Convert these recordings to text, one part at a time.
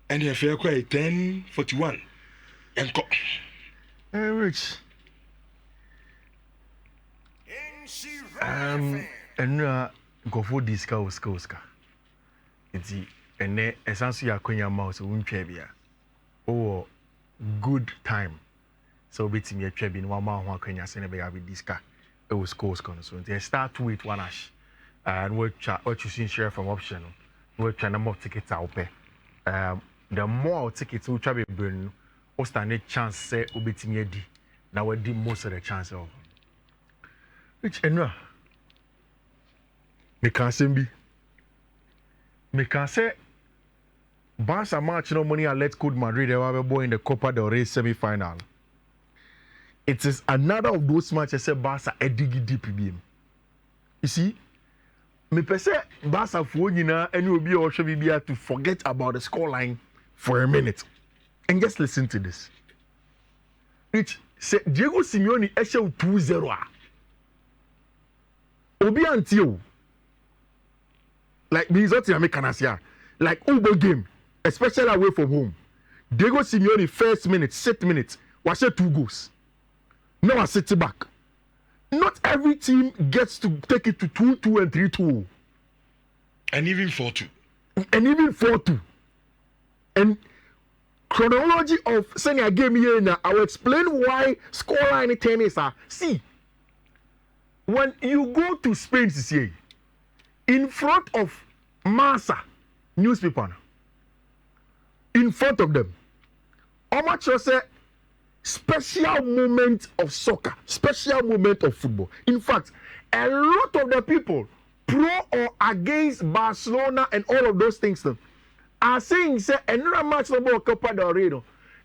And the fair quite 10:41. And Rich. And go for this Oscar. It's and essentially a Quenya mouse won't trebia. Oh, good time. So betting me a trebin 1 month, 1 Quenya Senegal with this car. It was scores so they start with 1 ash. And what you see share from option. What trying more tickets out there. The more tickets will travel burn, or stand a chance say ubiti me di. Now we did most of the chance of. Which enra? Me can say Barca match no money and Allclub Madrid they were boy in the Copa del Rey semi-final. It is another of those matches say Barca a dig deep game. You see, me pese Barca for nyina any obi or should be to forget about the scoreline for a minute and just listen to this. Which say Diego Simeone eshe 2-0. Obi antio like these what you can say like Ubo game, especially away from home. Diego Simeone first minute, 6 minutes, was 2 goals. Now I sit back. Not every team gets to take it to 2-2 and 3-2. And even 4-2. And even 4-2. And chronology of senior game here now, I will explain why scoreline tennis are. See, when you go to Spain this year, in front of Massa newspaper, in front of them, how much you say special moment of soccer, special moment of football. In fact, a lot of the people pro or against Barcelona and all of those things are saying say another match about Copa del Rey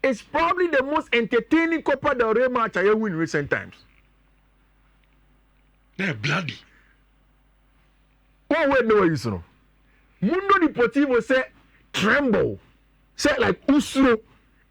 is probably the most entertaining Copa del Rey match I ever win in recent times. They're bloody. One word no use no. Mundo Deportivo say tremble, say like usro,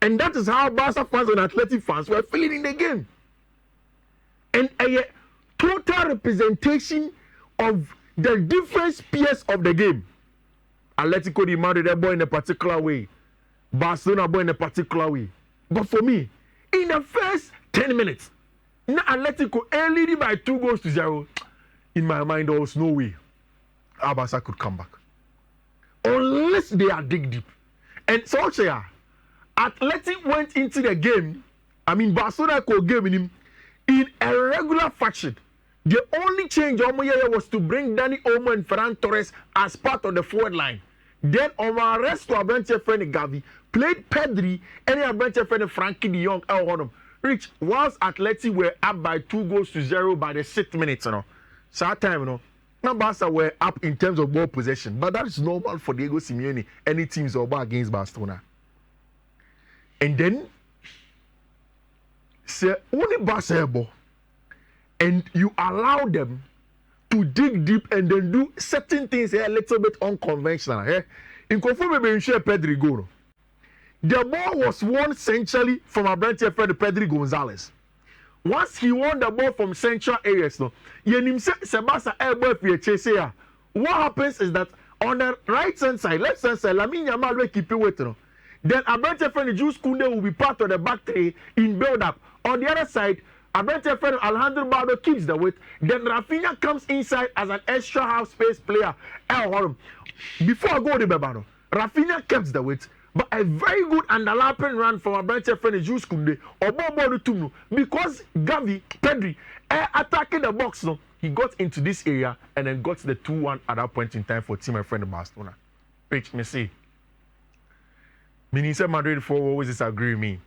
and that is how Barca fans and Athletic fans were feeling in the game. And a total representation of the different spheres of the game. Atletico de Madrid they boy in a particular way, Barcelona boy in a particular way. But for me, in the first 10 minutes, now Atletico leading by 2-0. In my mind, there was no way Barca could come back. Unless they are dig deep. And so Athletic went into the game, Barcelona could game in a regular fashion. The only change was to bring Dani Olmo and Ferran Torres as part of the forward line. Then our rest to our bench friend Gavi played Pedri and our bench friend Frankie de Jong. Rich, whilst Atleti were up by 2-0 by the 6th minute, so that time, now Barca were up in terms of ball possession, but that is normal for Diego Simeone. Any teams are against Barcelona, and then say only Barca, and you allow them to dig deep and then do certain things a little bit unconventional. In conformity with Pedri goal. The ball was won centrally from a branch of Pedri Gonzalez. Once he won the ball from central areas, what happens is that on the right hand side, left hand side, Lamine Yamal will keep it waiting. Then a branch of Jude will be part of the back three in build up. On the other side, a branch of Alejandro Baldo keeps the weight. Then Rafinha comes inside as an extra half space player. Before I go to Bebano, Rafinha kept the weight. But a very good underlapping run from a branch of Jude Koundé or Bobo Tumu because Gavi, Pedri, attacking the box, he got into this area and then got the 2-1 at that point in time for team my friend Barcelona. Which me see. Minister Madrid for always disagree with me.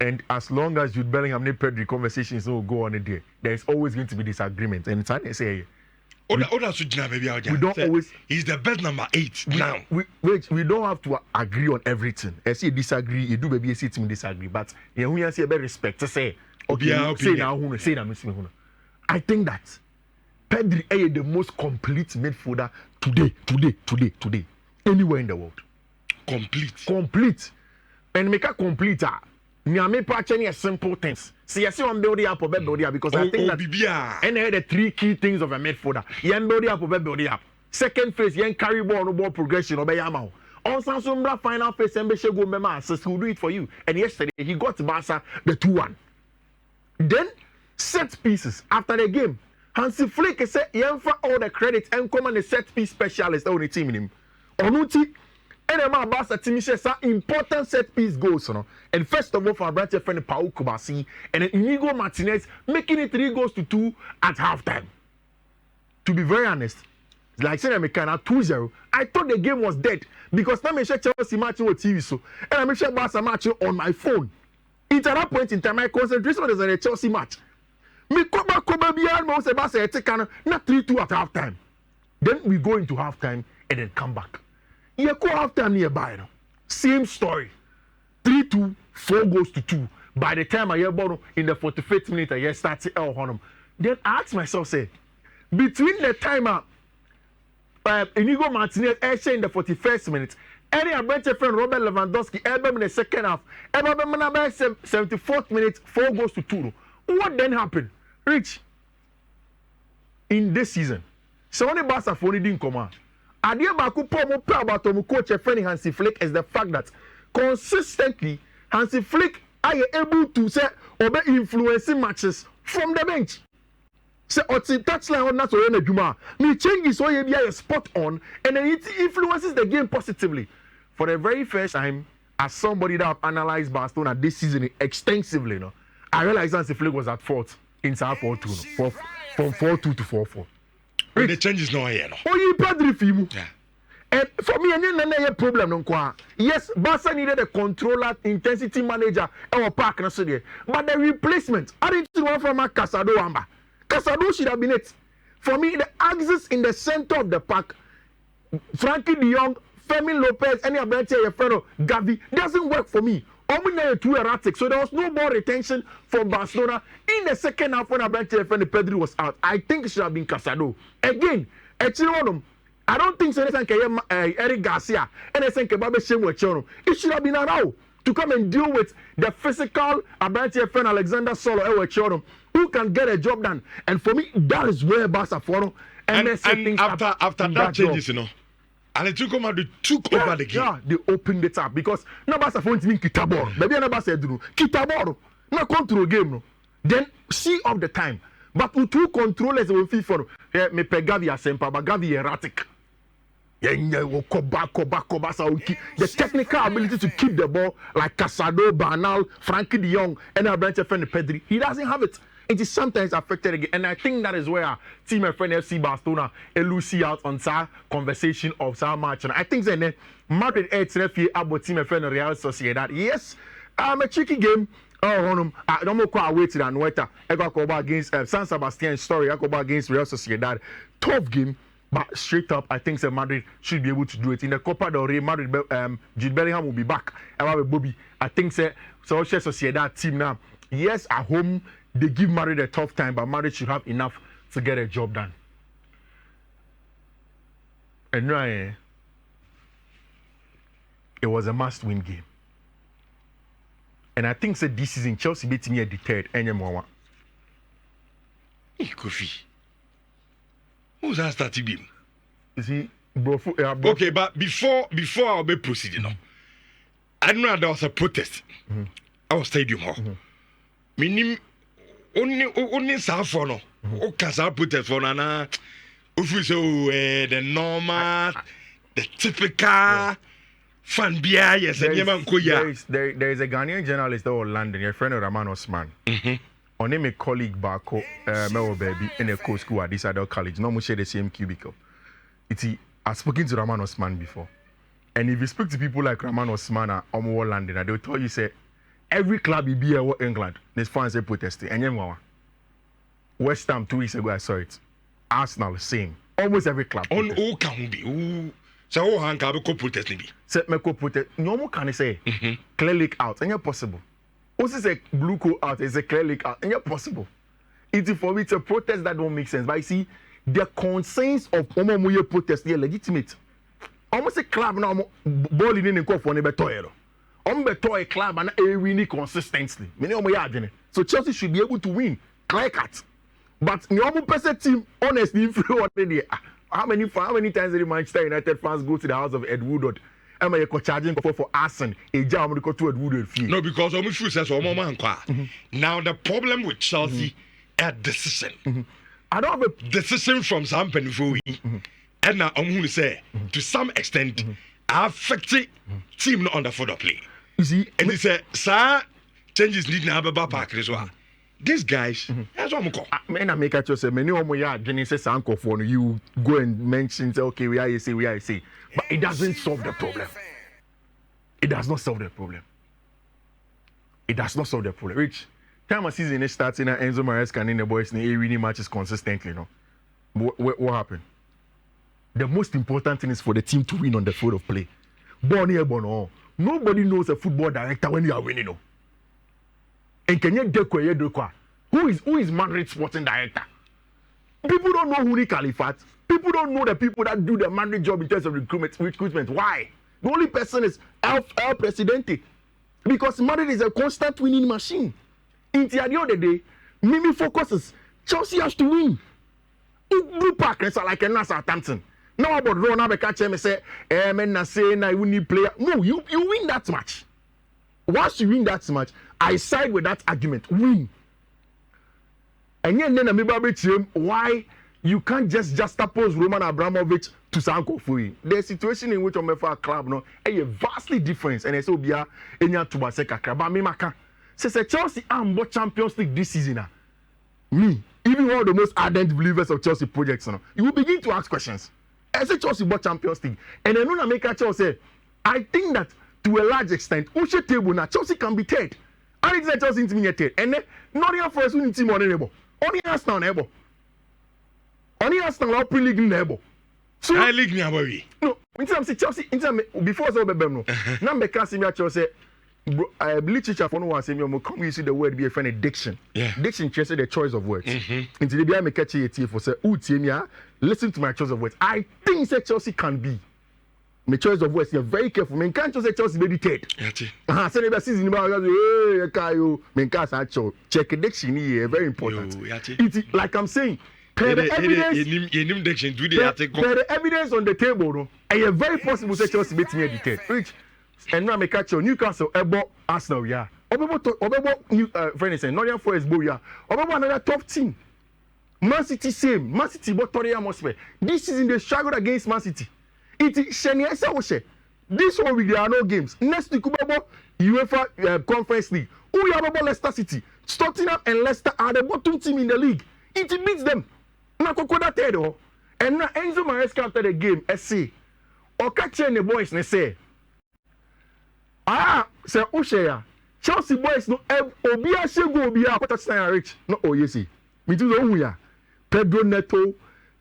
And as long as Jude Bellingham and Pedri conversations will go on a day, there is always going to be disagreement. And it's hard to say. We don't always. He's the best number 8 now. We don't have to agree on everything. I say disagree. You do maybe a team disagree, but you say about respect. To say okay, say now, say now, I think that Pedri is the most complete midfielder today, anywhere in the world. Complete, and make a complete. Nyame patching simple things. See, I see one building up or building up because I think that and the 3 key things of a midfielder. Yen building up or building up. Second phase, yen carry ball, no ball progression, or yamao. On Sansumbra final phase, Mbeshe go Mema assist, will do it for you. And yesterday he got Barca the 2-1. Then set pieces after the game. Hansi Flick said, "Yenfa all the credit and come on the set piece specialist on the team in him." Onuti, and Barca team says important set piece goals, no. And first of all, for our friend Pau Kubasi and Inigo Martinez making it 3-2 at halftime. To be very honest, like saying I'm 2-0. I thought the game was dead because now I'm Chelsea matching on TV, so and I'm Barca matching on my phone. At that point in time, my concentration was on the Chelsea match. Me koba beyond most of us not 3-2 at halftime. Then we go into halftime and then come back. You go halftime nearby. Same story. 3-2, 4-2. By the time I hear ball in the 45th minute, I hear start to then I ask myself, say, between the time Inigo Martinez in the 41st minute, any Abrenche friend Robert Lewandowski in the second half, 74th minute, 4-2. What then happened? Rich, in this season, so only Barca for didn't come out. Idea Baku Pomo about coach friend Hansi Flick is the fact that consistently Hansi Flick are able to say or influencing matches from the bench. Say Otsi touchline on not already Juma. Me changes so you be a spot on and then it influences the game positively. For the very first time, as somebody that have analyzed Barcelona this season extensively, no, I realized Hansi Flick was at fault inside 4-2, no, from 4-2 to 4-4. But the change is not here, no. Oh, you Pedri Fimu. Yeah. And for me, I a problem. No, yes, Barca needed a controller, intensity manager, or park, but the replacement, I didn't want from a Casado Amba. Casado should have been it. For me, the axis in the center of the park, Frankie de Jong, Fermin Lopez, any of them, your friend Gavi, doesn't work for me. Omina too erratic, so there was no more retention from Barcelona in the second half when Abrante friend Pedri was out. I think it should have been Casado. Again, I don't think so. Eric Garcia and it should have been Arau to come and deal with the physical Abrante friend Alexander Solo who can get a job done. And for me, that is where Barca follow. And after that changes, you know. Atletico Madrid took over the game. Yeah, they opened it up because no Barca phone mean Kitabor. Maybe no Barca do Kitabor. No control game no. Then see of the time. But with two controllers will FIFA. Me pe Gavi asempa, but Gavi erratic. The technical ability to keep the ball like Casado, Bernal, Frankie de Jong, and our branch friend Pedri. He doesn't have it. It is sometimes affected again, and I think that is where team and friend FC Barcelona lose out on some conversation of some match. And I think that Madrid 8 about team and friend Real Sociedad. Yes, a tricky game. I don't know quite wait to Anueta. I got against San Sebastian story. I go against Real Sociedad. Tough game, but straight up, I think that Madrid should be able to do it in the Copa del Rey. Madrid, Jude Bellingham will be back. Bobby. I think that Sociedad team now. Yes, at home. They give Madrid a tough time, but Madrid should have enough to get a job done. And right, it was a must-win game. And I think that this season, Chelsea beating here deterred anymore. Hey, Kofi. Who's that starting game? You see, bro. Okay, but before I'll be proceeding, I know there was a protest. I was stadium hall. Meaning. Only for no. Casa protest for Nana. The normal, the typical fan beer. Yes, there is a Ghanaian journalist in London, your friend Raman Osman. On him a colleague Bako, Mel Baby, in a co-school at this adult college. No, we share the same cubicle. I've spoken to Raman Osman before, and if you speak to people like Raman Osman or Omo London, they'll tell you say. Every club in England, there's fans protesting. And West Ham 2 weeks ago, I saw it. Arsenal, same. Almost every club. On who can be? So who can be protesting? Set me protest. No more can I say clear leak out. And you're possible. Also say blue coat out. It's a clear leak out. And you're possible. It's for me it's a protest that don't make sense. But you see, the concerns of Omomuye protest are legitimate. Almost a club now balling in the court for better. Toy club and a winning consistently. So Chelsea should be able to win. Clear cut. But normal person team, honestly, how many times did Manchester United fans go to the house of Ed Woodward? am I charging for arson? A jam to to Woodward fee. No, because I'm sure says man. Now the problem with Chelsea a decision. I don't have a decision from some penfui. And now I'm going to say to some extent affected team not on the further play. You see, and he said, sir, changes need now about park as well. These guys, that's what I'm called. Man, I make a choice. Many of my Genesis uncle for you go and mention, say, okay, we are say, but it doesn't solve the problem. It does not solve the problem. It does not solve the problem. Rich, time a season is starting, and Enzo Maresca and the boys in winning matches consistently. No, what happened? The most important thing is for the team to win on the field of play. Nobody knows a football director when you are winning. No. And can you dekwa? Who is Madrid sporting director? People don't know who Nick Califat. People don't know the people that do the Madrid job in terms of recruitment. Why? The only person is El Presidente. Because Madrid is a constant winning machine. In the end of the day, Mimi focuses. Chelsea has to win. Blue Park is like a Southampton. Now about Ron catch him and say, man, say I will need player. No, you win that match. Once you win that match, I side with that argument. Win. And then I'm about him why you can't just juxtapose Roman Abramovich to Sanko Fui. The situation in which I'm a club no, a vastly different. And so be a enya to Baseka club. But me maka says Chelsea am what Champions League this season. Me, even one of the most ardent believers of Chelsea projects, you will begin to ask questions. I say Chelsea bought Champions League, and then when I make a Chelsea, I think that to a large extent, Ushe table now Chelsea can be third. I think that Chelsea into me third, and then not even for us win team on the table. Only us now neighbor. Only us now our pre-league neighbor. So high league neighbor. No, in terms of Chelsea, in terms before so be no. Now me can see me Chelsea. I believe teacher for no one say me come use the word be a friend addiction. Yeah. Diction changes the choice of words. Into the be I make catch it for say listen to my choice of words. I think say Chelsea can be. My choice of words, you're very careful. Men can't just say Chelsea be third. Say never season about hey kayo. Men can't say check diction here very important. It's like I'm saying. The evidence on the table, no, and very possible say Chelsea beat me at the third. Rich, and now me catch you Newcastle, Ebo, Arsenal, yeah. Obebo, friend saying, Nottingham Forest, Boya. Obebo another top team. Man City same. Man City, but Torre atmosphere. This season they struggled against Man City. It is Shania. This one week there are no games. Next week, UEFA Conference League. We have about Leicester City. Tottenham and Leicester are the bottom team in the league. It beats them. Now Kokoda Tedo. And now Enzo Maresca after the game, say, or catch the boys and say, say Ushaya. Chelsea boys no Obia Shego Obia Kotasana Rich. No, oh yes, me too. Ohuya. Pedro Neto.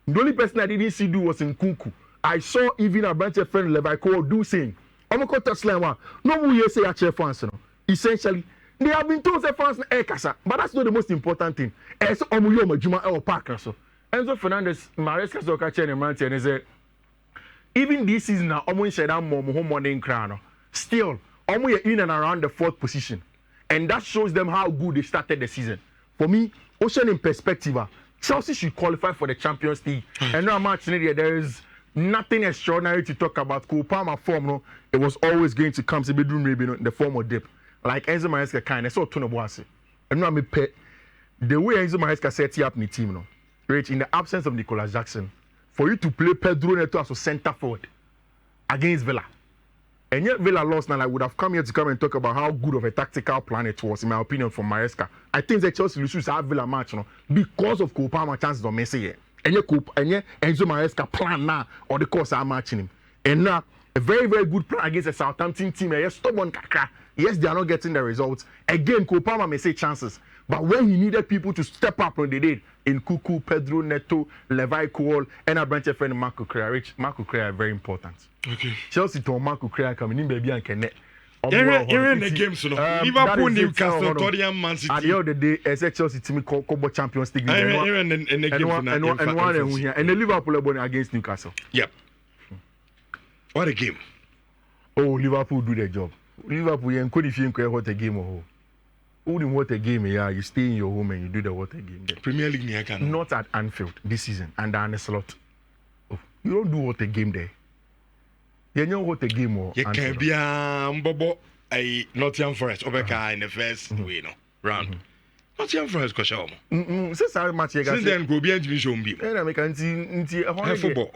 The only person I didn't see do was in Kunku. I saw even a branch of friend Levi Cole do saying, I'm going to tell you, no one you say at fans. Essentially, they have been told that fans are Kasa, but that's not the most important thing. As Omuyoma Juma or Parker. So, Enzo Fernandez, Maresca Zokachen and Manti, and said, even this season, I'm going to say that more money in crown. Still, I'm in and around the fourth position. And that shows them how good they started the season. For me, Ocean in perspective, Chelsea should qualify for the Champions League. And now, much there is nothing extraordinary to talk about. Kupama form, no, it was always going to come to be doing maybe in the form of dip. Like Enzo Maresca kind of so ton of bossy. And now me pet the way Enzo Maresca set up the team, no, right, in the absence of Nicolas Jackson, for you to play Pedro Neto as a centre forward against Villa. And yet Villa lost, and I would have come here to come and talk about how good of a tactical plan it was, in my opinion, from Maresca. I think that Chelsea should have Villa match, no, because of Kupama chances of Messi here. And yet Enzo Maresca plan now, or the course are matching him. And now a very, very good plan against a Southampton team. Yes, stubborn kakra. Yes, they are not getting the results. Again, Kupama may say chances. But when he needed people to step up when they did, in Kuku, Pedro Neto, Levi Cole, and a branch of friend Marco Correa. Rich, Marco Correa is very important. Okay. Chelsea to Marco Correa coming in, baby, and connect. You're in the game, so Liverpool, Newcastle, Tottenham, Man City. At the end of the day, I said Chelsea team Cobo Champions League. And the Liverpool against Newcastle. Yep. What a game. Oh, Liverpool do their job. Liverpool, you could if you what a game or who didn't what a game, yeah, you stay in your home and you do the water game there. Premier League, not at Anfield this season, and Arne Slot. Oh, you don't do what a game there. You know what the game was. You can be Mbobo a Nottingham Forest Obeka in the first round. Nottingham Forest ko show. Since I match you guys. Since then go be and show me. And I can see football.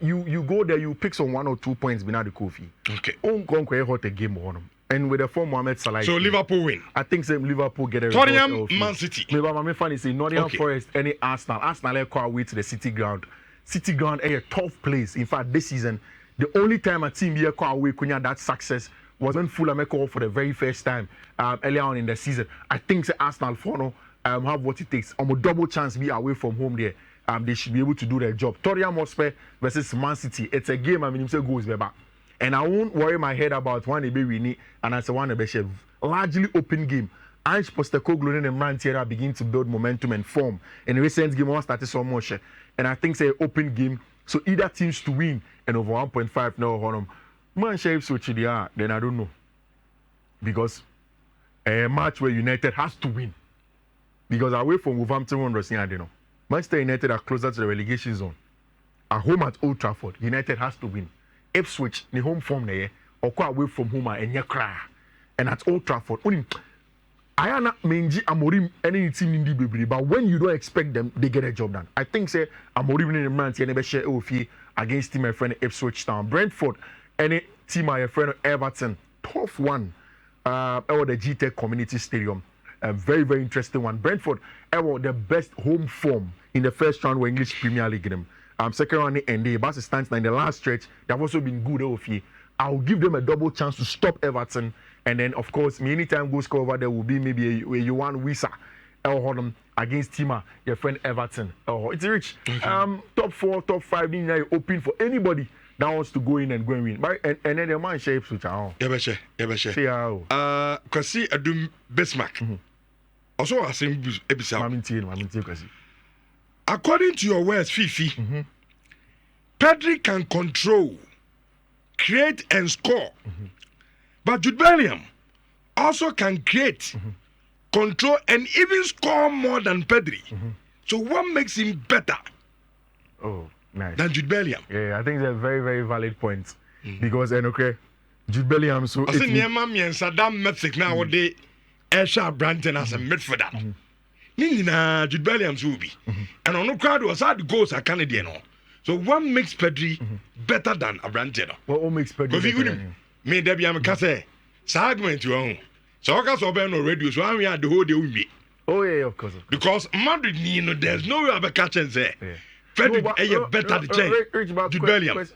You go there, you pick some 1 or 2 points behind the coffee. Okay. Hot the game on them. And with the form Mohamed Salah. So Liverpool win. I think Liverpool get a Tottenham, Man City. Maybe my fan is Nottingham Forest, any Arsenal. Arsenal are away to the City Ground. City Ground is a tough place. In fact, this season, the only time a team here call away Kunya that success was when Fulham called for the very first time earlier on in the season. I think the Arsenal have what it takes. A double chance be away from home there. They should be able to do their job. Tottenham Hotspur versus Man City. It's a game. I mean, say goes back. And I won't worry my head about one be winning and I say one be largely open game. Ange Postecoglou and Mantiera begin to build momentum and form. In the recent game, one started so much, and I think say open game. So either teams to win and over 1.5 now on them. Man, shape so then I don't know because a match where United has to win because away from Wolverhampton, I don't know. Manchester United are closer to the relegation zone. At home at Old Trafford, United has to win. Ipswich, the home form there, or go away from home and you cry. And at Old Trafford, I am not Menji Amorim any team in the baby, but when you don't expect them, they get a job done. I think say Amorim in the man never share Ofi against team my friend Ipswich Town. Brentford, any team my friend Everton, tough one. Or the GTech Community Stadium. A very, very interesting one. Brentford, the best home form in the first round were English Premier League game. Second round and the Barca stands now in the last stretch. They have also been good over here. I'll give them a double chance to stop Everton. And then, of course, anytime goal score over there will be maybe a Yuan Wisa against Tima, your friend Everton. It's rich. Top 4, top 5, then open for anybody that wants to go in and go and win. And then the man shapes which are. Yabashe. Kwasi Adum Bismarck. Also, I say Ebisa. According to your words, Fifi, Pedri can control, create, and score. But Jude Bellingham also can create, control, and even score more than Pedri. So what makes him better than Jude Bellingham? Yeah, I think it's a very, very valid point. Because, Jude Bellingham... So I think Saddam Mexic now, they Esha Branton as a midfielder. Jude Bellingham will be. And on the crowd was hard goals are Canadian. So what makes Pedri better than a Branton? What makes Pedri better? Me there be am kase argument you own. So I can open no radio so we are the whole day with me. Oh yeah, of course. Because Madrid there's no way about catching there. Pedri better the change. Jude Bellingham.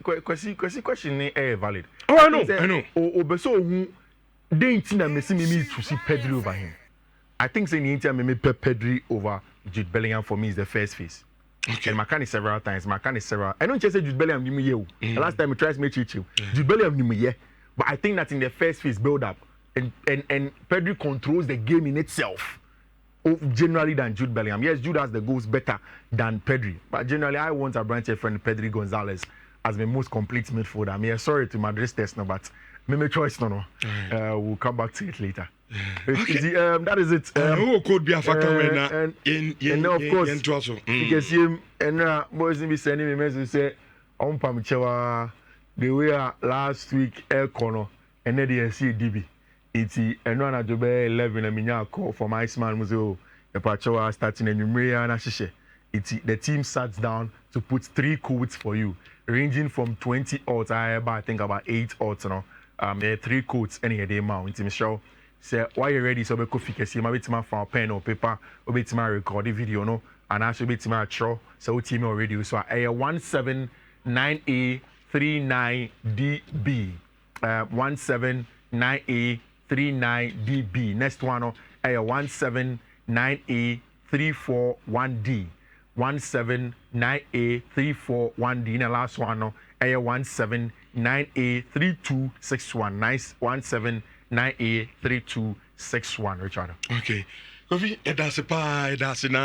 Question valid. Oh I know. Obeso who they intina me to see Pedri over him. I think saying the Inter me Pedri over Jude Bellingham for me is the first phase. Okay. And Makani several times. I don't just say Jude Bellingham knew me. The last time he tries to make you. Jude Bellingham knew me. But I think that in the first phase build up, and Pedri controls the game in itself, generally than Jude Bellingham. Yes, Jude has the goals better than Pedri, but generally I want a branch friend Pedri Gonzalez as the most complete midfielder. I mean, sorry to Madrid test now, but my choice no. We'll come back to it later. Okay. That is it. Who could be a factor and of course, you can see him and boys be sending me message say on Pamichewa. The way last week air corner and then the see DB. It's and one at 11 and minya call from Iceman Museo. The Pachoa starting a numerator and ashishe. It's the team sat down to put 3 codes for you, ranging from 20 odds. I think about 8 odds now. There are 3 codes any day now. It's Michelle. Say why you ready? So be coffee kasi ma bit ma for pen or paper or bit ma record the video no and also bit ma show so team already so 179A 39DB 179A39DB. Next one 179A341D 179A341D. And the last one 179A3261. Nice 179A3261. Richard. Okay. Kofi, that's a pie. That's in